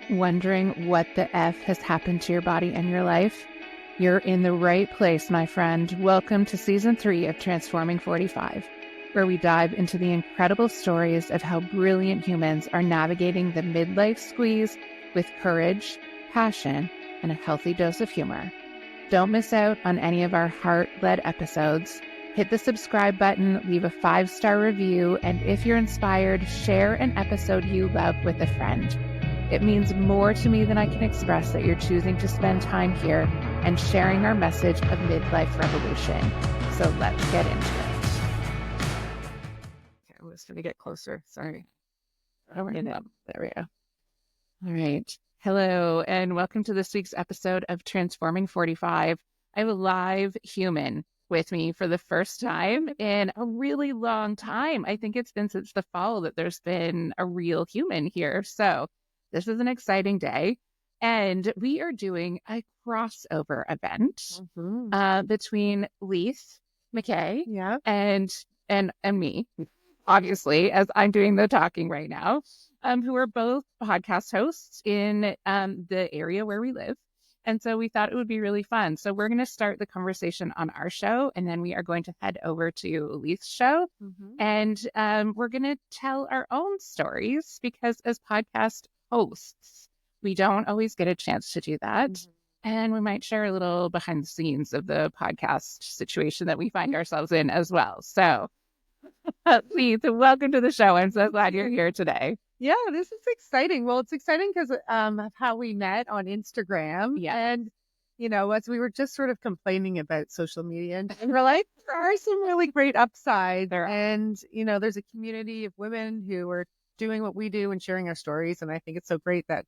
Wondering what the F has happened to your body and your life? You're in the right place, my friend. Welcome to Season 3 of Transforming 45, where we dive into the incredible stories of how brilliant humans are navigating the midlife squeeze with courage, passion, and a healthy dose of humor. Don't miss out on any of our heart-led episodes. Hit the subscribe button, leave a 5-star review, and if you're inspired, share an episode you love with a friend. It means more to me than I can express that you're choosing to spend time here and sharing our message of midlife revolution. So let's get into it. Okay, I was going to get closer. Sorry. Oh, we're in it. There we go. All right. Hello, and welcome to this week's episode of Transforming 45. I have a live human with me for the first time in a really long time. I think it's been since the fall that there's been a real human here. So this is an exciting day, and we are doing a crossover event between Leith, McKay, and me, obviously, as I'm doing the talking right now, who are both podcast hosts in the area where we live. And so we thought it would be really fun. So we're going to start the conversation on our show, and then we are going to head over to Leith's show, and we're going to tell our own stories because as podcast hosts, we don't always get a chance to do that. And we might share a little behind the scenes of the podcast situation that we find ourselves in as well. So, Leith, welcome to the show. I'm so glad you're here today. Yeah, this is exciting. Well, it's exciting because of how we met on Instagram. Yeah. And, you know, as we were just sort of complaining about social media, and we're like, there are some really great upsides. And, you know, there's a community of women who are doing what we do and sharing our stories. And I think it's so great that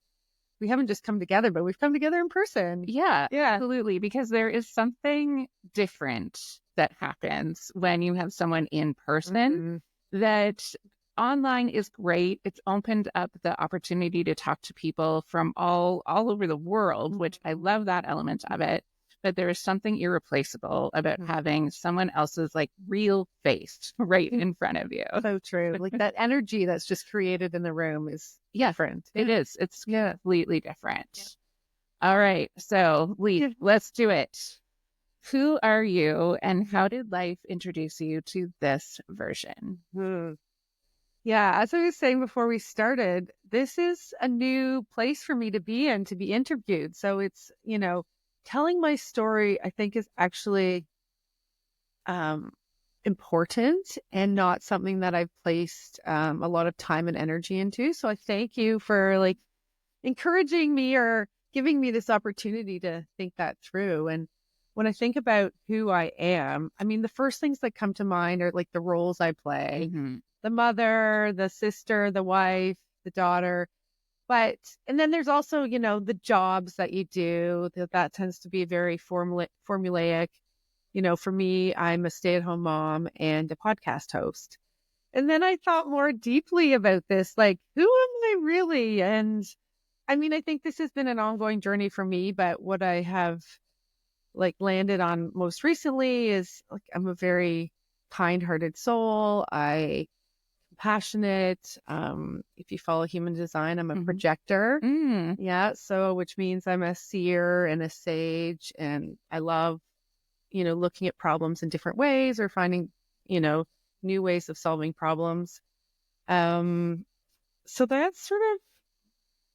we haven't just come together, but we've come together in person. Yeah, absolutely. Because there is something different that happens when you have someone in person that online is great. It's opened up the opportunity to talk to people from all over the world, which I love that element of it. But there is something irreplaceable about having someone else's like real face right in front of you. So true. Like that energy that's just created in the room is different. It is. It's completely different. Yeah. All right. So Leith, let's do it. Who are you and how did life introduce you to this version? Yeah, as I was saying before we started, this is a new place for me to be in, to be interviewed. So it's, you know, telling my story, I think, is actually important and not something that I've placed a lot of time and energy into. So I thank you for like encouraging me or giving me this opportunity to think that through. And when I think about who I am, I mean, the first things that come to mind are like the roles I play. The mother, the sister, the wife, the daughter. And then there's also, you know, the jobs that you do. That tends to be very formulaic. You know, for me, I'm a stay-at-home mom and a podcast host. And then I thought more deeply about this, like, who am I really? And I mean, I think this has been an ongoing journey for me, but what I have like landed on most recently is like, I'm a very kind-hearted soul. Passionate. If you follow human design, I'm a projector. Yeah. So, which means I'm a seer and a sage. And I love, you know, looking at problems in different ways or finding, you know, new ways of solving problems. So that's sort of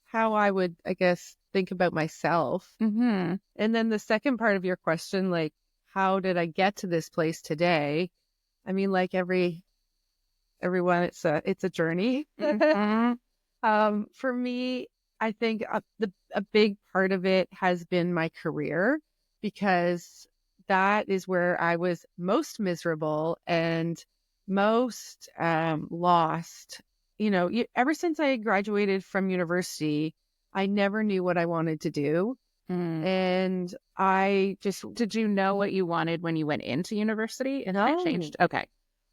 how I would, I guess, think about myself. And then the second part of your question, like, how did I get to this place today? I mean, like everyone, it's a journey. For me, I think a big part of it has been my career, because that is where I was most miserable and most lost. You know, ever since I graduated from university, I never knew what I wanted to do. And did you know what you wanted when you went into university? And that changed? Okay.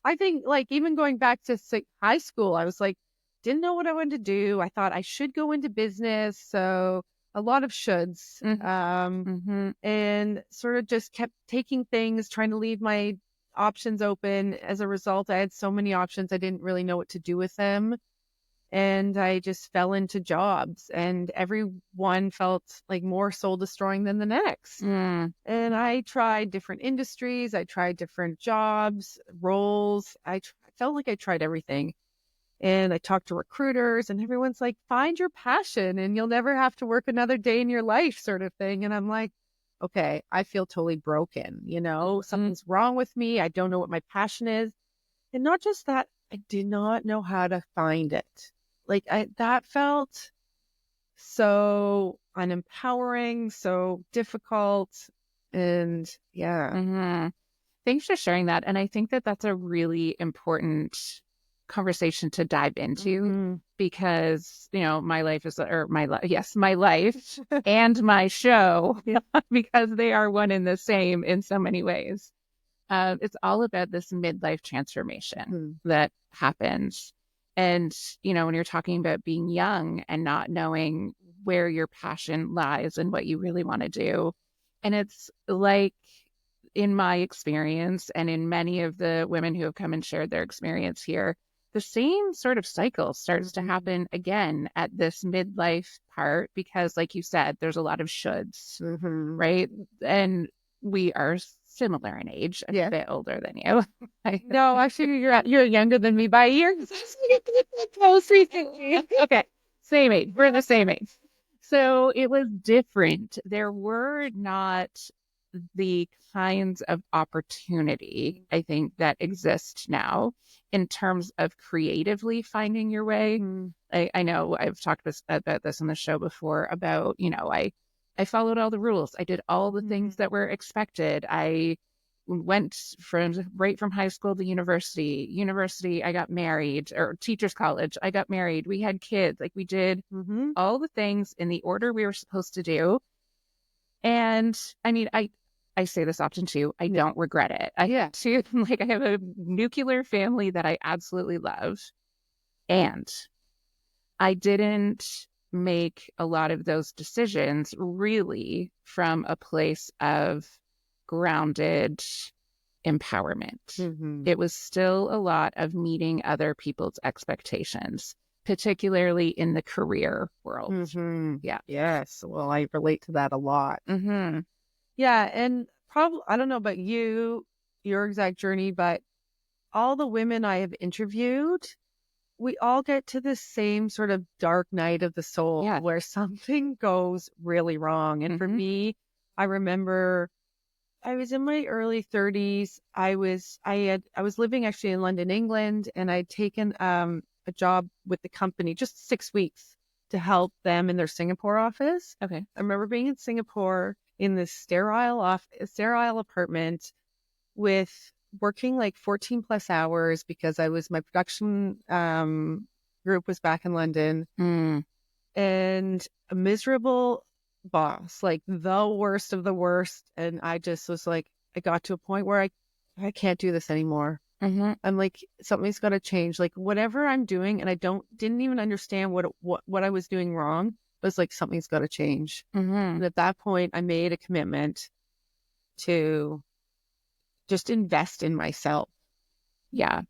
I think like even going back to high school, I was like, didn't know what I wanted to do. I thought I should go into business. So a lot of shoulds, and sort of just kept taking things, trying to leave my options open. As a result, I had so many options. I didn't really know what to do with them. and I just fell into jobs, and everyone felt like more soul destroying than the next. Mm. And I tried different industries. I tried different jobs, roles. I felt like I tried everything. And I talked to recruiters, and everyone's like, find your passion and you'll never have to work another day in your life, sort of thing. And I'm like, okay, I feel totally broken. Something's wrong with me. I don't know what my passion is. And not just that, I did not know how to find it. That felt so unempowering, so difficult. And yeah. Mm-hmm. Thanks for sharing that. And I think that that's a really important conversation to dive into because, my life is, or my life and my show, because they are one and the same in so many ways. It's all about this midlife transformation that happens. And, when you're talking about being young and not knowing where your passion lies and what you really want to do. And it's like, in my experience and in many of the women who have come and shared their experience here, the same sort of cycle starts to happen again at this midlife part because, like you said, there's a lot of shoulds, right? And we are similar in age, a bit older than you. No, actually, you're younger than me by a year. Close recently. Okay, same age. We're the same age. So it was different. There were not the kinds of opportunity, I think, that exist now in terms of creatively finding your way. I know I've talked about this on the show before about, I followed all the rules. I did all the things that were expected. I went right from high school to university. I got married, or teachers college. I got married. We had kids. Like, we did all the things in the order we were supposed to do. And I mean, I say this often too. I don't regret it. I have a nuclear family that I absolutely love. And I didn't make a lot of those decisions really from a place of grounded empowerment. It was still a lot of meeting other people's expectations, particularly in the career world. Yeah. Yes. Well, I relate to that a lot. Yeah. And probably, I don't know about your exact journey, but all the women I have interviewed, we all get to the same sort of dark night of the soul where something goes really wrong. And for me, I remember I was in my early 30s. I was living actually in London, England, and I'd taken a job with the company, just 6 weeks, to help them in their Singapore office. Okay. I remember being in Singapore in this sterile apartment with working like 14 plus hours because my production group was back in London, and a miserable boss, like the worst of the worst. And I just was like, I got to a point where I can't do this anymore. I'm like, something's got to change. Like, whatever I'm doing, and I didn't even understand what I was doing wrong. It was like, something's got to change. And at that point, I made a commitment to just invest in myself. Yeah.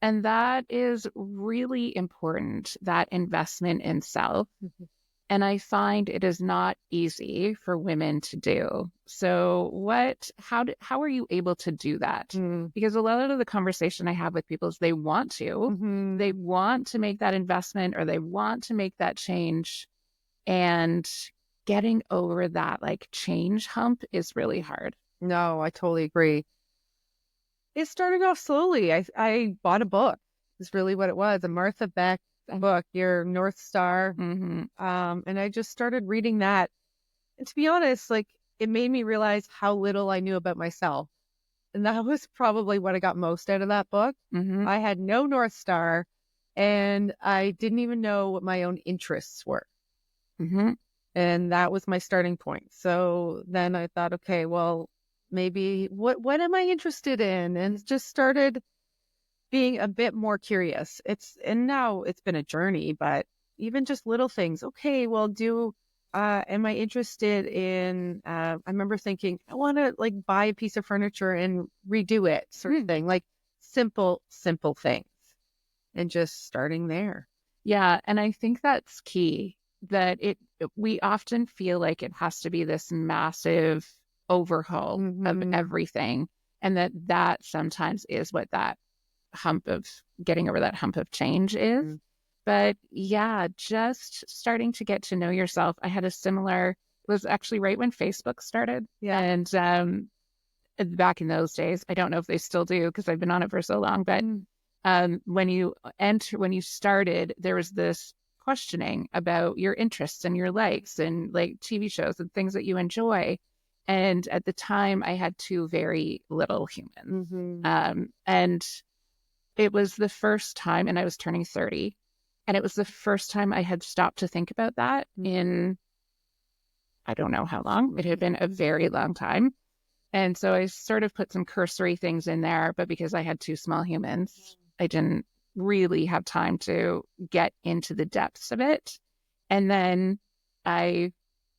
And that is really important, that investment in self. And I find it is not easy for women to do. So how are you able to do that? Because a lot of the conversation I have with people is they want to, they want to make that investment, or they want to make that change, and getting over that like change hump is really hard. No, I totally agree. It started off slowly. I bought a book. It's really what it was. A Martha Beck book, Your North Star. And I just started reading that. And to be honest, like, it made me realize how little I knew about myself. And that was probably what I got most out of that book. I had no North Star, and I didn't even know what my own interests were. And that was my starting point. So then I thought, okay, well, maybe what am I interested in? And just started being a bit more curious. And now it's been a journey, but even just little things. Okay, well, am I interested in, I remember thinking, I want to like buy a piece of furniture and redo it, sort of thing, like simple things, and just starting there. Yeah. And I think that's key, that we often feel like it has to be this massive overhaul of everything. And that sometimes is what that getting over that hump of change is. But yeah, just starting to get to know yourself. I had it was actually right when Facebook started. Yeah. And back in those days, I don't know if they still do because I've been on it for so long, but when you started, there was this questioning about your interests and your likes and like TV shows and things that you enjoy. And at the time, I had two very little humans. And it was the first time, and I was turning 30, and it was the first time I had stopped to think about that in, I don't know how long. It had been a very long time. And so I sort of put some cursory things in there, but because I had two small humans, I didn't really have time to get into the depths of it. And then I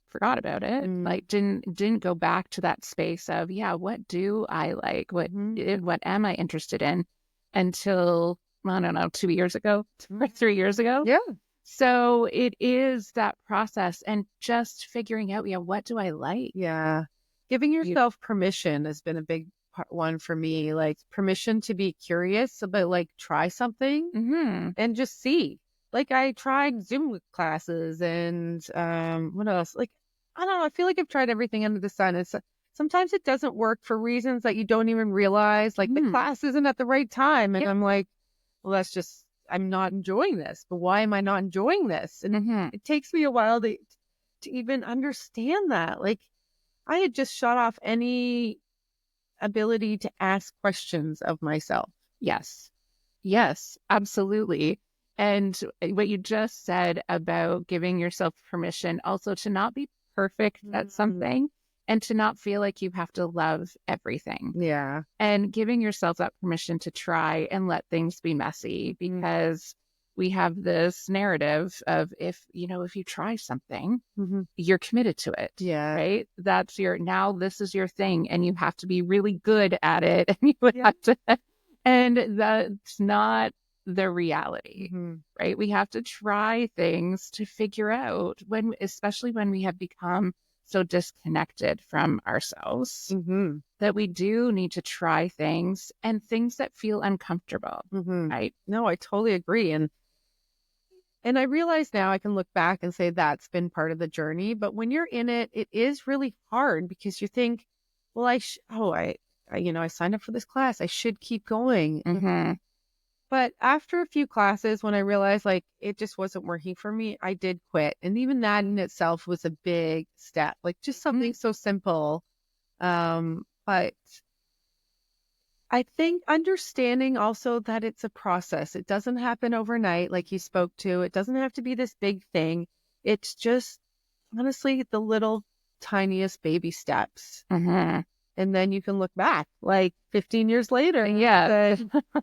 forgot about it. Like didn't go back to that space of, yeah, what do I like? What am I interested in? Until, I don't know, 2 years ago or 3 years ago. Yeah. So it is that process and just figuring out, yeah, what do I like? Yeah. Giving yourself permission has been a big one for me, like permission to be curious about, like, try something and just see. Like, I tried Zoom classes and what else? Like, I don't know. I feel like I've tried everything under the sun. Sometimes it doesn't work for reasons that you don't even realize. Like the class isn't at the right time. And I'm like, well, I'm not enjoying this. But why am I not enjoying this? And it takes me a while to even understand that. Like, I had just shut off any ability to ask questions of myself. Yes. Yes, absolutely. And what you just said about giving yourself permission also to not be perfect at something and to not feel like you have to love everything. Yeah. And giving yourself that permission to try and let things be messy, because we have this narrative of if you try something, you're committed to it. Yeah. Right. Now this is your thing and you have to be really good at it. And you would have to, and that's not the reality, right? We have to try things to figure out especially when we have become so disconnected from ourselves, that we do need to try things and things that feel uncomfortable, right? No, I totally agree. And I realize now I can look back and say that's been part of the journey. But when you're in it, it is really hard because you think, well, I signed up for this class. I should keep going. But after a few classes, when I realized like it just wasn't working for me, I did quit. And even that in itself was a big step, like just something so simple. But I think understanding also that it's a process. It doesn't happen overnight, like you spoke to. It doesn't have to be this big thing. It's just honestly the little tiniest baby steps. And then you can look back like 15 years later. Yeah.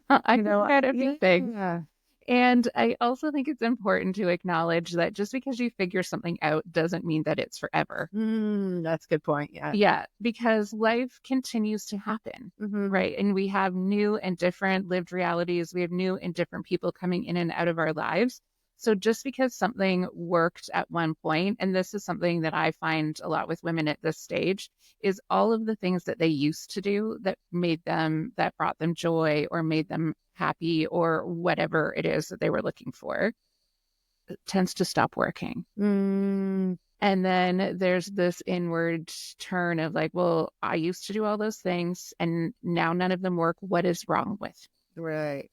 I had a few things. Yeah. And I also think it's important to acknowledge that just because you figure something out doesn't mean that it's forever. That's a good point. Yeah. Yeah, because life continues to happen, right? And we have new and different lived realities. We have new and different people coming in and out of our lives. So just because something worked at one point, and this is something that I find a lot with women at this stage, is all of the things that they used to do that brought them joy or made them happy or whatever it is that they were looking for, it tends to stop working. And then there's this inward turn of like, well, I used to do all those things and now none of them work. What is wrong with? Right.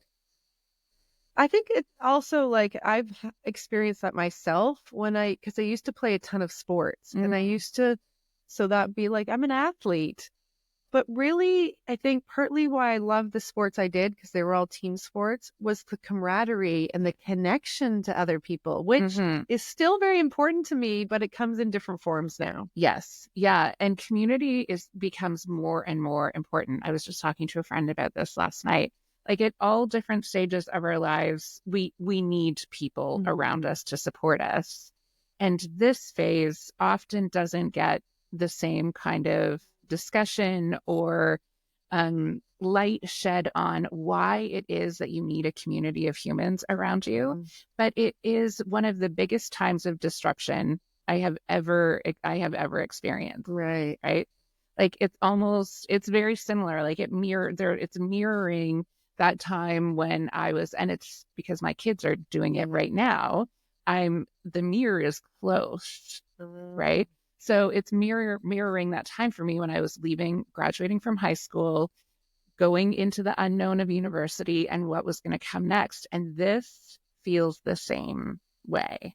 I think it's also like I've experienced that myself because I used to play a ton of sports and I used to, so that'd be like, I'm an athlete. But really, I think partly why I love the sports I did, because they were all team sports, was the camaraderie and the connection to other people, which is still very important to me, but it comes in different forms now. Yes. Yeah. And community becomes more and more important. I was just talking to a friend about this last night. Like at all different stages of our lives, we need people around us to support us. And this phase often doesn't get the same kind of discussion or light shed on why it is that you need a community of humans around you. But it is one of the biggest times of disruption I have ever experienced. Right. Right. Like it's very similar. Like it's mirroring that time when I was, and it's because my kids are doing it right now. The mirror is closed. Right. So it's mirroring that time for me when I was graduating from high school, going into the unknown of university and what was going to come next. And this feels the same way.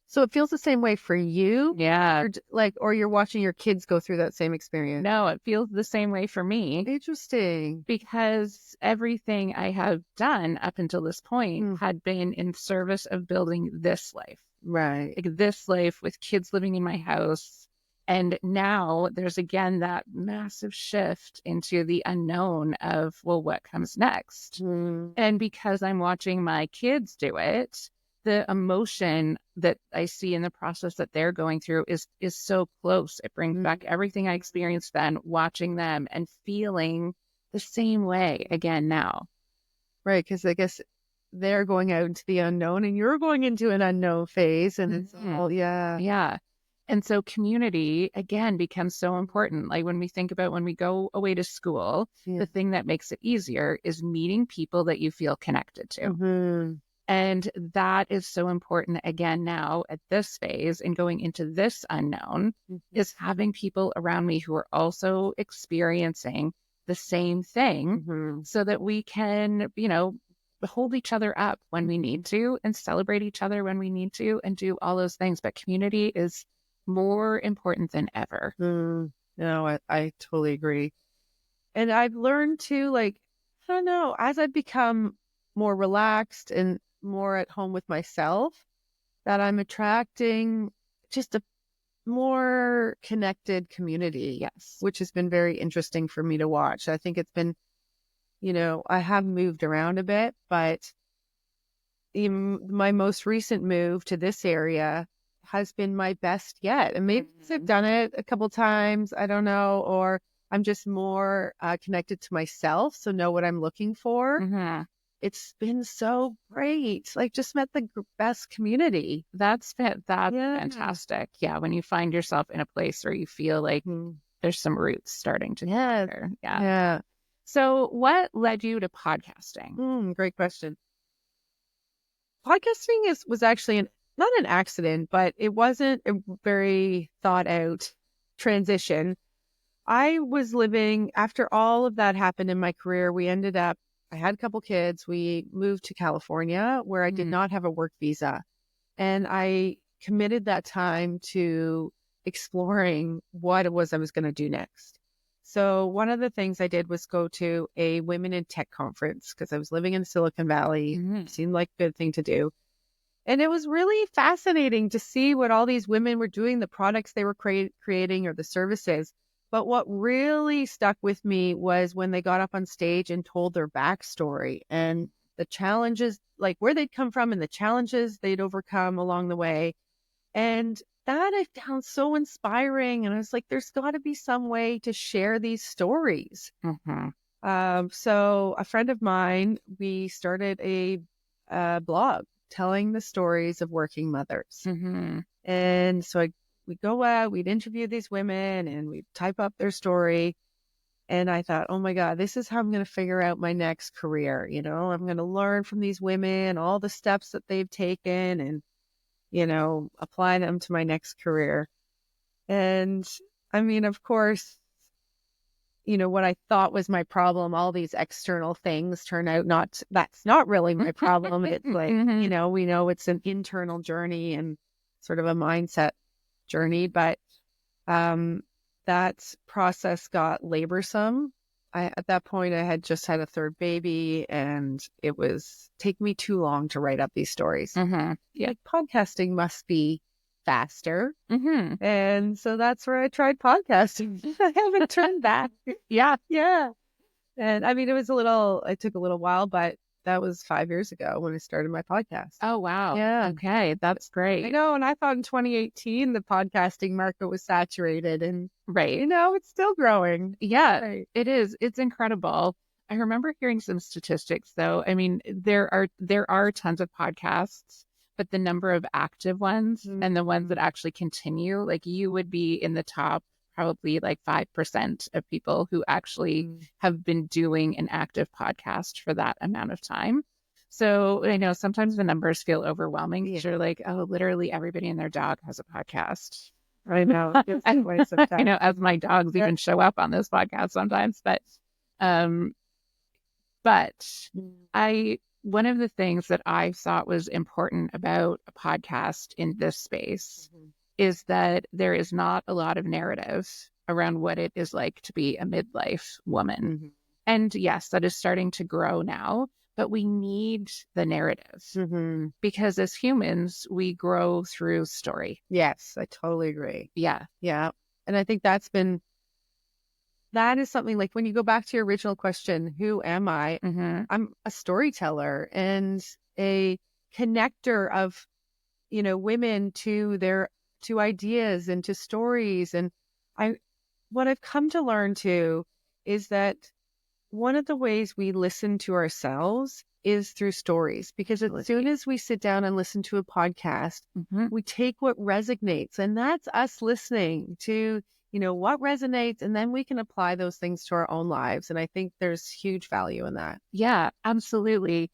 So it feels the same way for you? Yeah. Or you're watching your kids go through that same experience? No, it feels the same way for me. Interesting. Because everything I have done up until this point had been in service of building this life. Right. Like this life with kids living in my house. And now there's again that massive shift into the unknown of, well, what comes next? And because I'm watching my kids do it, the emotion that I see in the process that they're going through is so close. It brings back everything I experienced then, watching them and feeling the same way again now. Right. Because I guess they're going out into the unknown and you're going into an unknown phase. And it's all, yeah. Yeah. And so community, again, becomes so important. Like when we think about when we go away to school, the thing that makes it easier is meeting people that you feel connected to. And that is so important again now at this phase and going into this unknown is having people around me who are also experiencing the same thing so that we can, hold each other up when we need to and celebrate each other when we need to and do all those things. But community is more important than ever. No, I totally agree. And I've learned to I don't know, as I've become more relaxed and more at home with myself, that I'm attracting just a more connected community. Yes. Which has been very interesting for me to watch. I think it's been, I have moved around a bit, but my most recent move to this area has been my best yet. And maybe I've done it a couple times, I don't know, or I'm just more connected to myself, so know what I'm looking for. It's been so great. Just met the best community. That's fantastic. Yeah, when you find yourself in a place where you feel like there's some roots starting to gather. Yeah. So what led you to podcasting? Great question. Podcasting was actually not an accident, but it wasn't a very thought out transition. I was living, after all of that happened in my career, I had a couple kids. We moved to California where I did not have a work visa. And I committed that time to exploring what it was I was going to do next. So one of the things I did was go to a women in tech conference because I was living in Silicon Valley. Seemed like a good thing to do. And it was really fascinating to see what all these women were doing, the products they were creating or the services. But what really stuck with me was when they got up on stage and told their backstory and the challenges, where they'd come from and the challenges they'd overcome along the way. And that I found so inspiring. And I was like, there's got to be some way to share these stories. So a friend of mine, we started a blog telling the stories of working mothers. And so we'd go out, we'd interview these women and we'd type up their story. And I thought, oh my God, this is how I'm going to figure out my next career. I'm going to learn from these women, all the steps that they've taken and, apply them to my next career. And I mean, of course, what I thought was my problem, all these external things turn out that's not really my problem. It's we know it's an internal journey and sort of a mindset journey, but that process got laborsome. At that point, I had just had a third baby and it was take me too long to write up these stories. Podcasting must be faster. And so that's where I tried podcasting. I haven't turned back. Yeah. And I mean, it took a little while, but that was 5 years ago when I started my podcast. Oh, wow. Yeah. Okay. That's I great. know, and I thought in 2018 the podcasting market was saturated, and Right. it's still growing. Yeah, Right. it is. It's incredible. I remember hearing some statistics though. I mean, there are tons of podcasts, but the number of active ones and the ones that actually continue, like you would be in the top probably like 5% of people who actually have been doing an active podcast for that amount of time. So I know sometimes the numbers feel overwhelming because you're like, oh, literally everybody and their dog has a podcast. I know. It's I, quite some I know, time. as my dogs even show up on this podcast sometimes, um, but one of the things that I thought was important about a podcast in this space is that there is not a lot of narrative around what it is like to be a midlife woman. And yes, that is starting to grow now, but we need the narrative because as humans, we grow through story. Yes, I totally agree. Yeah. Yeah. And I think that is something like when you go back to your original question, who am I? I'm a storyteller and a connector of, women to ideas and to stories. And what I've come to learn too is that one of the ways we listen to ourselves is through stories, because as soon as we sit down and listen to a podcast, we take what resonates, and that's us listening to, what resonates, and then we can apply those things to our own lives. And I think there's huge value in that. Yeah, absolutely.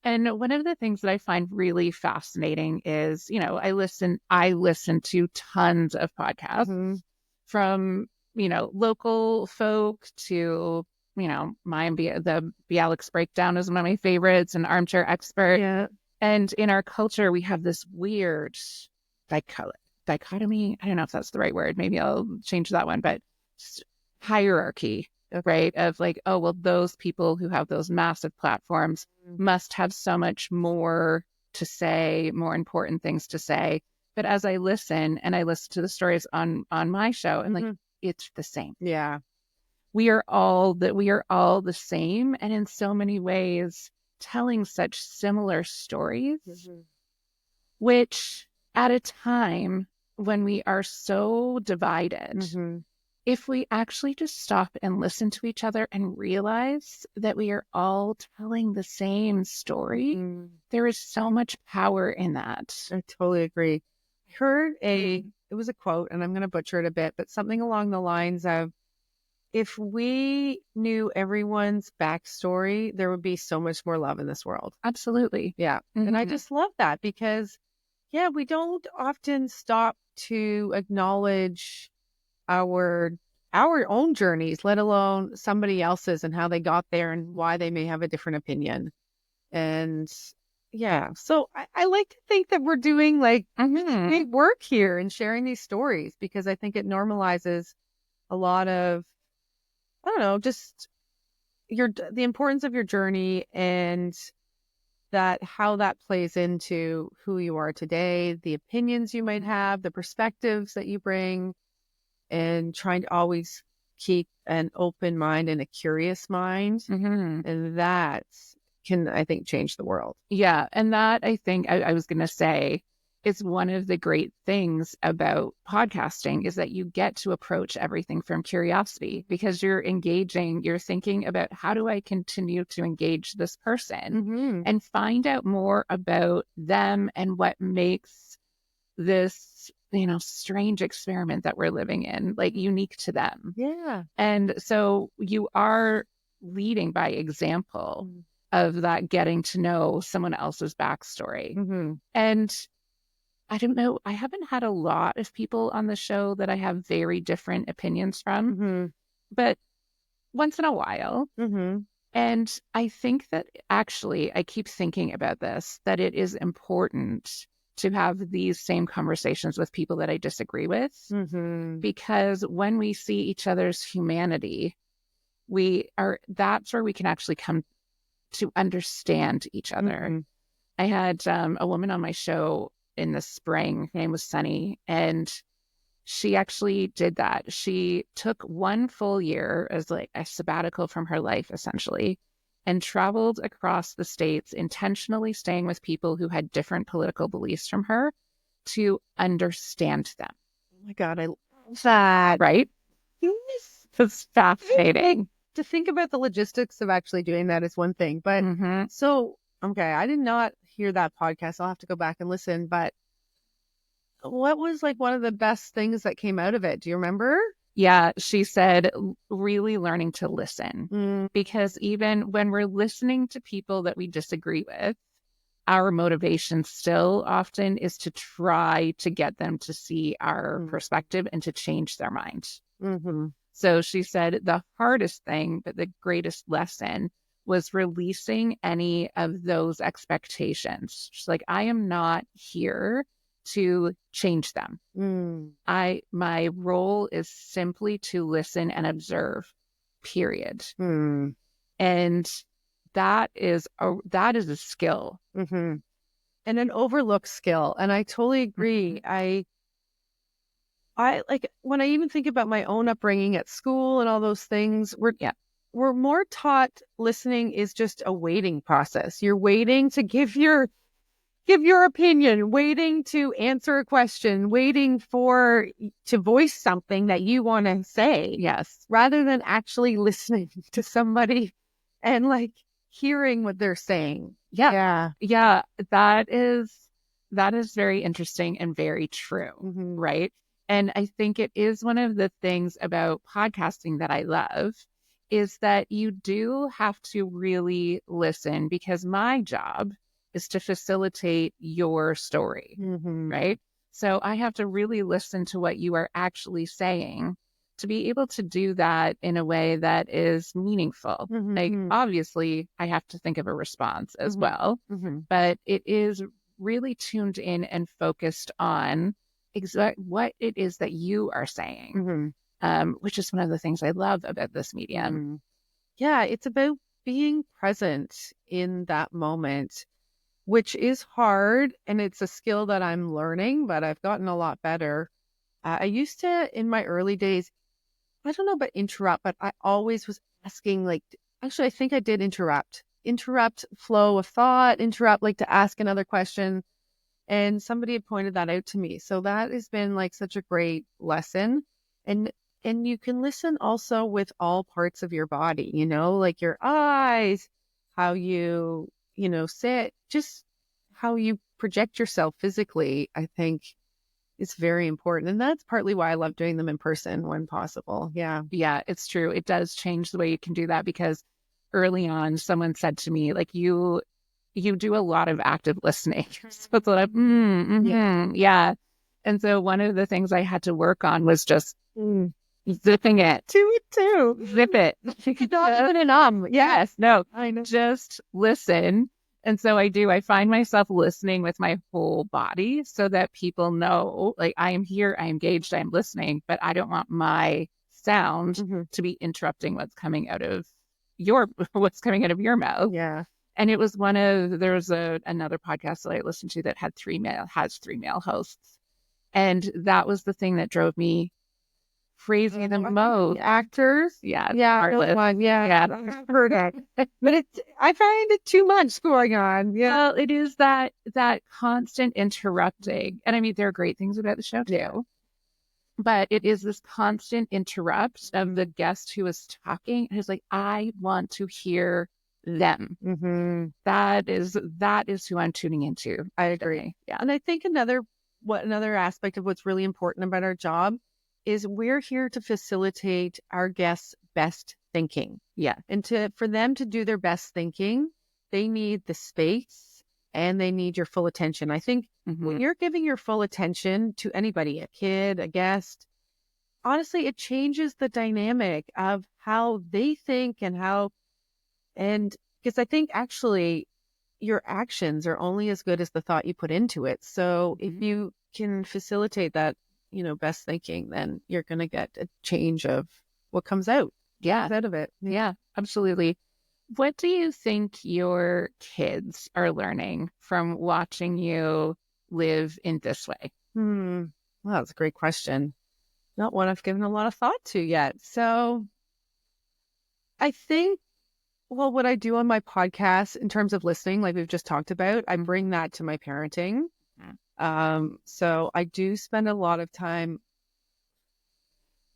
And one of the things that I find really fascinating is, I listen to tons of podcasts from, local folk to, the Bialik's Breakdown is one of my favorites, and Armchair Expert. Yeah. And in our culture, we have this weird dichotomy. I don't know if that's the right word. Maybe I'll change that one, but hierarchy, right? Of like, oh, well, those people who have those massive platforms must have so much more to say, more important things to say. But as I listen to the stories on my show, and like, it's the same. Yeah. We are all the same, and in so many ways telling such similar stories, which at a time when we are so divided, if we actually just stop and listen to each other and realize that we are all telling the same story, there is so much power in that. I totally agree. I heard it was a quote, and I'm going to butcher it a bit, but something along the lines of, if we knew everyone's backstory, there would be so much more love in this world. Absolutely. Yeah. And I just love that because, we don't often stop to acknowledge our own journeys, let alone somebody else's, and how they got there and why they may have a different opinion. And so I like to think that we're doing like big work here and sharing these stories, because I think it normalizes a lot of, I don't know, just the importance of your journey, and that how that plays into who you are today, the opinions you might have, the perspectives that you bring, and trying to always keep an open mind and a curious mind. And that can, I think, change the world. Yeah. And that, I think, I was going to say, is one of the great things about podcasting, is that you get to approach everything from curiosity, because you're thinking about, how do I continue to engage this person and find out more about them and what makes this, strange experiment that we're living in, like, unique to them. Yeah. And so you are leading by example of that, getting to know someone else's backstory. And I don't know, I haven't had a lot of people on the show that I have very different opinions from, but once in a while. And I think that actually, I keep thinking about this, that it is important to have these same conversations with people that I disagree with, because when we see each other's humanity, that's where we can actually come to understand each other. I had a woman on my show in the spring. Her name was Sunny, and she actually did that. She took one full year as like a sabbatical from her life, essentially, and traveled across the states, intentionally staying with people who had different political beliefs from her to understand them. Oh my God, I love that. Right? Yes. It's fascinating. To think about the logistics of actually doing that is one thing. But so, okay, I did not hear that podcast. I'll have to go back and listen. But what was like one of the best things that came out of it? Do you remember? Yeah, she said really learning to listen, because even when we're listening to people that we disagree with, our motivation still often is to try to get them to see our perspective and to change their mind. So she said the hardest thing, but the greatest lesson was releasing any of those expectations. She's like, I am not here to change them. My role is simply to listen and observe, period. And that is a skill. And an overlooked skill. And I totally agree. I like when I even think about my own upbringing at school and all those things, we're more taught listening is just a waiting process. You're waiting to give your opinion, waiting to answer a question, waiting to voice something that you want to say. Yes. Rather than actually listening to somebody and like hearing what they're saying. Yeah. That is very interesting and very true. Right. And I think it is one of the things about podcasting that I love is that you do have to really listen, because my job is to facilitate your story, right? So I have to really listen to what you are actually saying to be able to do that in a way that is meaningful. Like, obviously, I have to think of a response as well, but it is really tuned in and focused on exactly what it is that you are saying, which is one of the things I love about this medium. Yeah, it's about being present in that moment, which is hard, and it's a skill that I'm learning, but I've gotten a lot better. I used to, in my early days, I don't know about interrupt, but I always was asking, like, actually, I think I did interrupt flow of thought, interrupt, like to ask another question. And somebody had pointed that out to me. So that has been like such a great lesson. And you can listen also with all parts of your body, like your eyes, how you, sit, just how you project yourself physically, I think is very important. And that's partly why I love doing them in person when possible. Yeah. Yeah, it's true. It does change the way you can do that, because early on, someone said to me, like, you do a lot of active listening. So it's like, yeah. And so one of the things I had to work on was just zipping it. Do it too. Zip it. Not even an Yes. No. I know. Just listen. And so I find myself listening with my whole body so that people know, like, I am here, I am engaged, I am listening, but I don't want my sound to be interrupting what's coming out of your mouth. Yeah. And it was there was another podcast that I listened to that has three male hosts. And that was the thing that drove me crazy the most. Actors. Yeah. Yeah. I've heard it. But I find it too much going on. Yeah. Well, it is that constant interrupting. And I mean, there are great things about the show too. But it is this constant interrupt of the guest who is talking. And it's like, I want to hear them. That is who I'm tuning into. I agree. Yeah. And I think another aspect of what's really important about our job is we're here to facilitate our guests' best thinking. Yeah. And for them to do their best thinking, they need the space and they need your full attention. I think when you're giving your full attention to anybody, a kid, a guest, honestly, it changes the dynamic of how they think and because I think actually your actions are only as good as the thought you put into it. So if you can facilitate that, best thinking, then you're going to get a change of what comes out. Yeah. Out of it. Yeah, absolutely. What do you think your kids are learning from watching you live in this way? Well, that's a great question. Not one I've given a lot of thought to yet. So I think Well, what I do on my podcast in terms of listening, like we've just talked about, I bring that to my parenting. So I do spend a lot of time.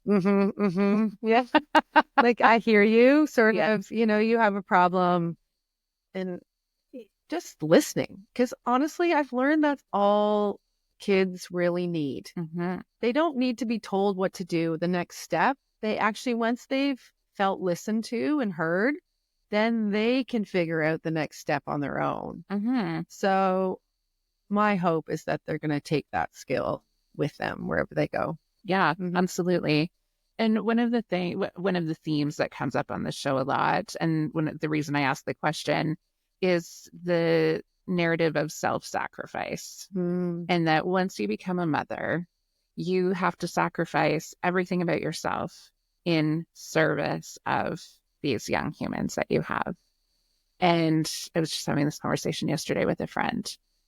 Yeah. Like I hear you sort Yeah. of, you have a problem and just listening. Because honestly, I've learned that's all kids really need. They don't need to be told what to do the next step. They actually, once they've felt listened to and heard, then they can figure out the next step on their own. So my hope is that they're going to take that skill with them wherever they go. Yeah, absolutely. And one of the themes that comes up on the show a lot, and the reason I asked the question is the narrative of self-sacrifice. And that once you become a mother, you have to sacrifice everything about yourself in service of these young humans that you have. And I was just having this conversation yesterday with a friend.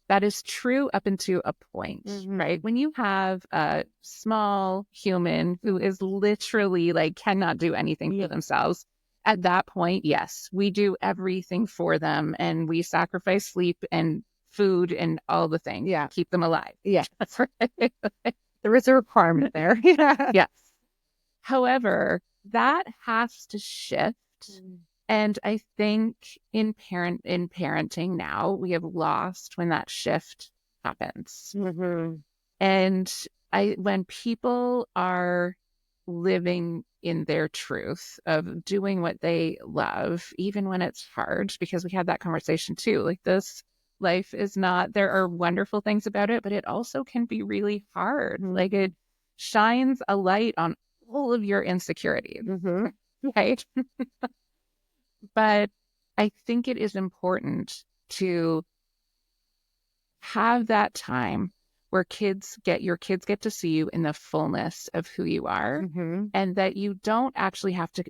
That is true up until a point, right? When you have a small human who is literally like cannot do anything for themselves, at that point, yes, we do everything for them and we sacrifice sleep and food and all the things. Yeah. Keep them alive. Yeah. That's right. There is a requirement there. Yeah. Yes. However, that has to shift. And I think in parenting now, we have lost when that shift happens. And when people are living in their truth of doing what they love, even when it's hard, because we had that conversation too, like this life is not, there are wonderful things about it, but it also can be really hard. Like it shines a light on all of your insecurities, right? But I think it is important to have that time where your kids get to see you in the fullness of who you are, and that you don't actually have to,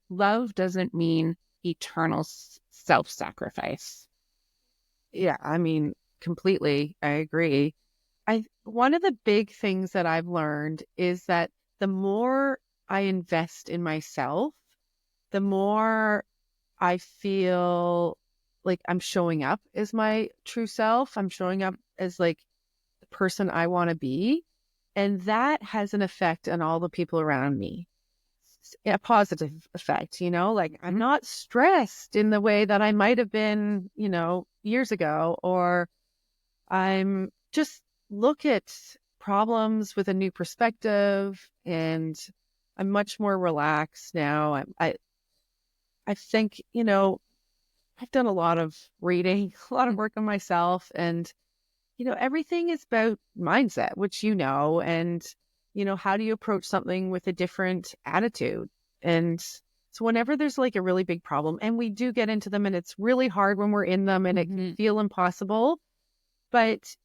love doesn't mean eternal self-sacrifice. Yeah, I mean, completely. I agree. One of the big things that I've learned is that the more I invest in myself, the more I feel like I'm showing up as my true self. I'm showing up as like the person I want to be. And that has an effect on all the people around me. A positive effect, like I'm not stressed in the way that I might have been, years ago, or I'm just look at problems with a new perspective and I'm much more relaxed now. I think, I've done a lot of reading, a lot of work on myself, and, everything is about mindset, which, and, how do you approach something with a different attitude? And so whenever there's like a really big problem, and we do get into them and it's really hard when we're in them and it can feel impossible, but,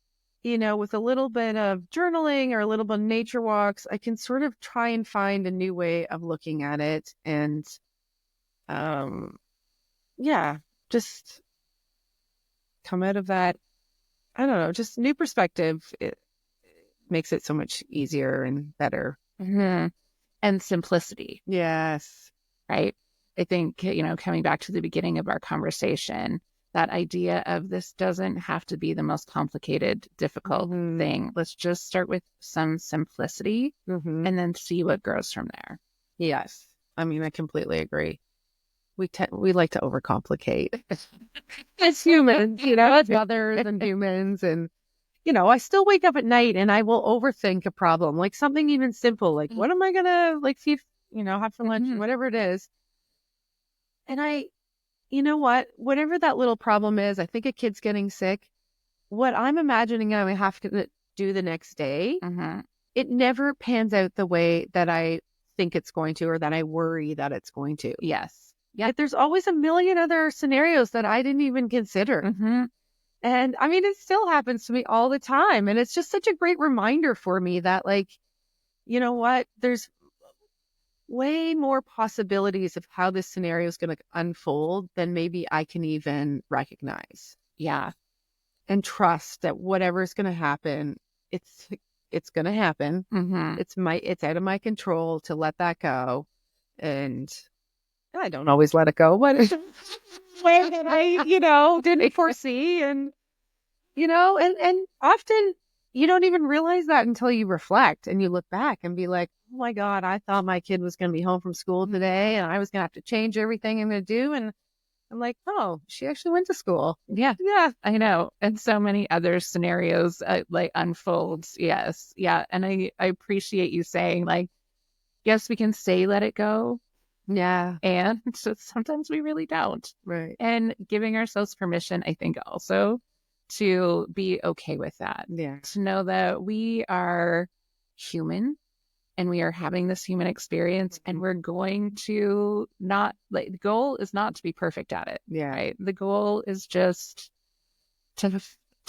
with a little bit of journaling or a little bit of nature walks, I can sort of try and find a new way of looking at it. And, yeah, just come out of that. I don't know, just new perspective. It makes it so much easier and better. And simplicity. Yes. Right. I think, coming back to the beginning of our conversation, that idea of this doesn't have to be the most complicated, difficult thing. Let's just start with some simplicity and then see what grows from there. Yes. I mean, I completely agree. We like to overcomplicate as humans, as mothers and humans. And, I still wake up at night and I will overthink a problem, like something even simple, like what am I going to like feed, have for lunch, whatever it is. And you know what, whatever that little problem is, I think a kid's getting sick. What I'm imagining I have to do the next day, it never pans out the way that I think it's going to, or that I worry that it's going to. Yes. Yeah. Like, there's always a million other scenarios that I didn't even consider. And I mean, it still happens to me all the time. And it's just such a great reminder for me that, like, you know what, there's way more possibilities of how this scenario is going to unfold than maybe I can even recognize. Yeah. And trust that whatever's going to happen, it's going to happen. It's out of my control to let that go. And I don't always let it go, but it's way that I, didn't foresee. And, and often you don't even realize that until you reflect and you look back and be like, oh my God, I thought my kid was going to be home from school today and I was going to have to change everything I'm going to do. And I'm like, oh, she actually went to school. Yeah, I know. And so many other scenarios like unfolds. Yes. Yeah. And I appreciate you saying like, yes, we can say let it go. Yeah. And so sometimes we really don't. Right. And giving ourselves permission, I think also to be okay with that. Yeah. To know that we are human and we are having this human experience and we're going to not like the goal is not to be perfect at it. Yeah. Right. The goal is just to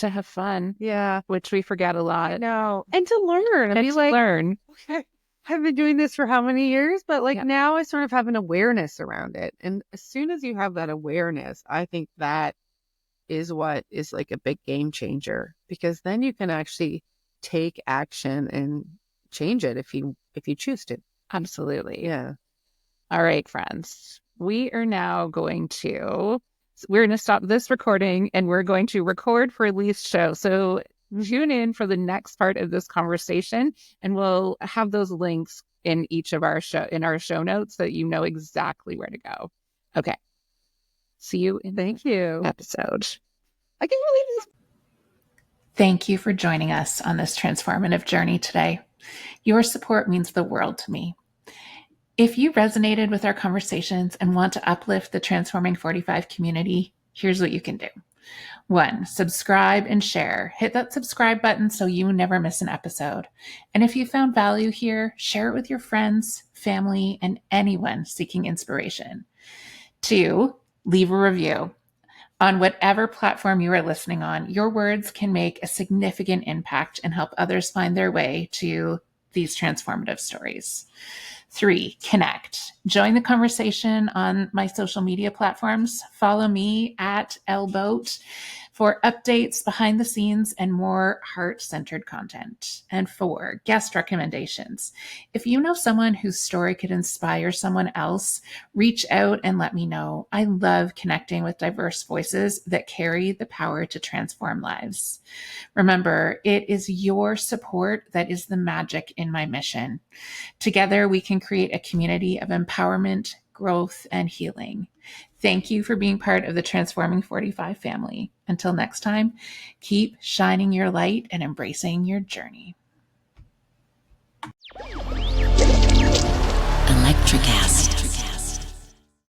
have fun. Yeah. Which we forget a lot. No. And to learn. And to learn. Okay. I've been doing this for how many years? But now I sort of have an awareness around it. And as soon as you have that awareness, I think that is what is like a big game changer, because then you can actually take action and change it if you choose to. Absolutely. Yeah. All right, friends. We're going to stop this recording and we're going to record for Leith's show. So tune in for the next part of this conversation and we'll have those links in each of our show notes so that you know exactly where to go. Okay. See you in the episode. I can't believe this. Thank you for joining us on this transformative journey today. Your support means the world to me. If you resonated with our conversations and want to uplift the Transforming 45 community, here's what you can do. 1, subscribe and share. Hit that subscribe button so you never miss an episode. And if you found value here, share it with your friends, family, and anyone seeking inspiration. 2, leave a review. On whatever platform you are listening on, your words can make a significant impact and help others find their way to these transformative stories. 3, connect. Join the conversation on my social media platforms. Follow me at lboat for updates, behind the scenes, and more heart-centered content. And 4, guest recommendations. If you know someone whose story could inspire someone else, reach out and let me know. I love connecting with diverse voices that carry the power to transform lives. Remember, it is your support that is the magic in my mission. Together, we can create a community of empowerment, growth, and healing. Thank you for being part of the Transforming 45 family. Until next time, keep shining your light and embracing your journey. Electricast.